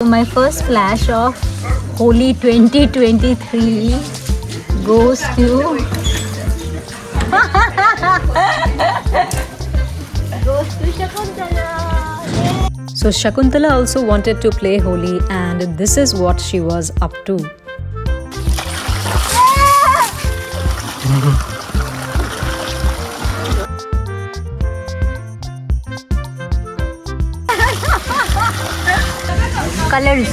my first flash of Holi 2023 goes to Shakuntala. So Shakuntala also wanted to play Holi, and this is what she was up to. Colors.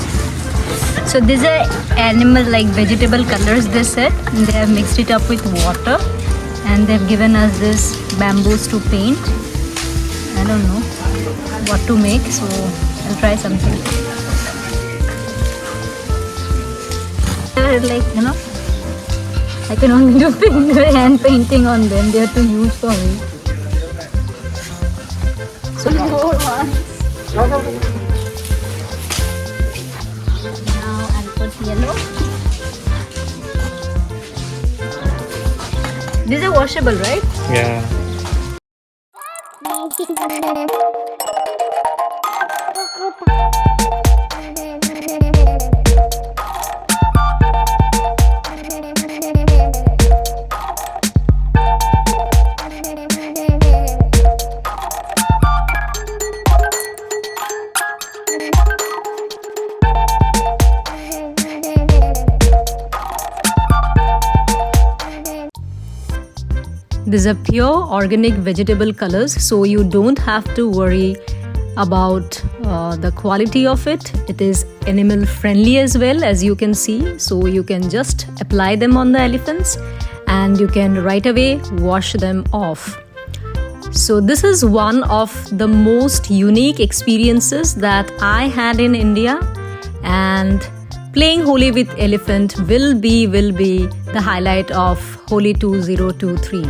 So these are animal like vegetable colors they said, and they have mixed it up with water, and they've given us this bamboos to paint. I don't know what to make, so I'll try something. Like, you know, I can only do finger hand painting on them. They are too huge for me. So more ones. Now I'll put yellow. These are washable, right? Yeah. These are pure organic vegetable colors, so you don't have to worry about the quality of it. It is animal friendly as well, as you can see. So you can just apply them on the elephants and you can right away wash them off. So this is one of the most unique experiences that I had in India, and playing Holi with elephant will be the highlight of Holi 2023.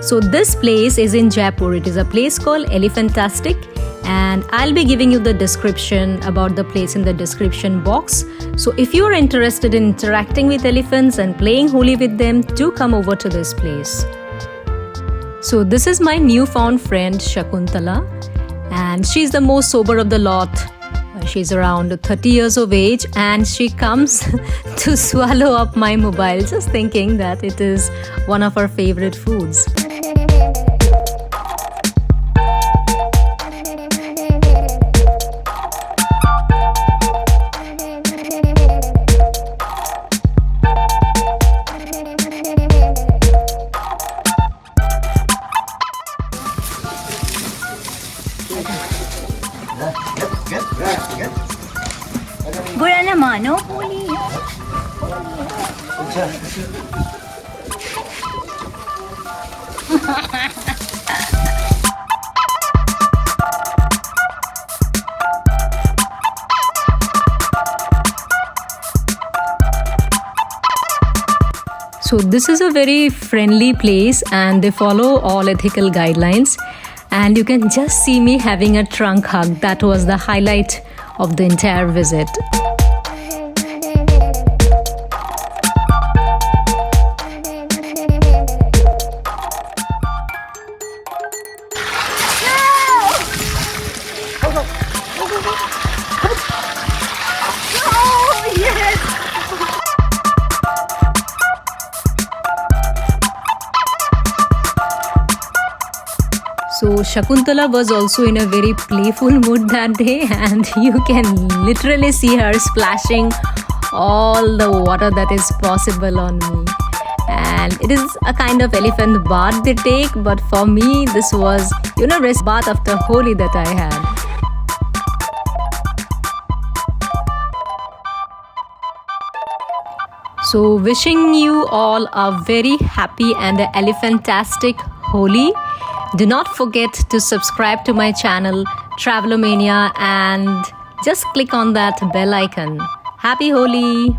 So this place is in Jaipur. It is a place called Elefantastic, and I'll be giving you the description about the place in the description box. So if you are interested in interacting with elephants and playing Holi with them, do come over to this place. So this is my newfound friend Shankuntala, and she's the most sober of the lot. She's around 30 years of age, and she comes to swallow up my mobile, just thinking that it is one of her favorite foods. Gura naman, no? Holi. So this is a very friendly place, and they follow all ethical guidelines, and you can just see me having a trunk hug. That was the highlight of the entire visit. So Shakuntala was also in a very playful mood that day, and you can literally see her splashing all the water that is possible on me. And it is a kind of elephant bath they take, but for me this was, rest bath after Holi that I had. So wishing you all a very happy and elephantastic Holi. Do not forget to subscribe to my channel Travellomania and just click on that bell icon. Happy Holi!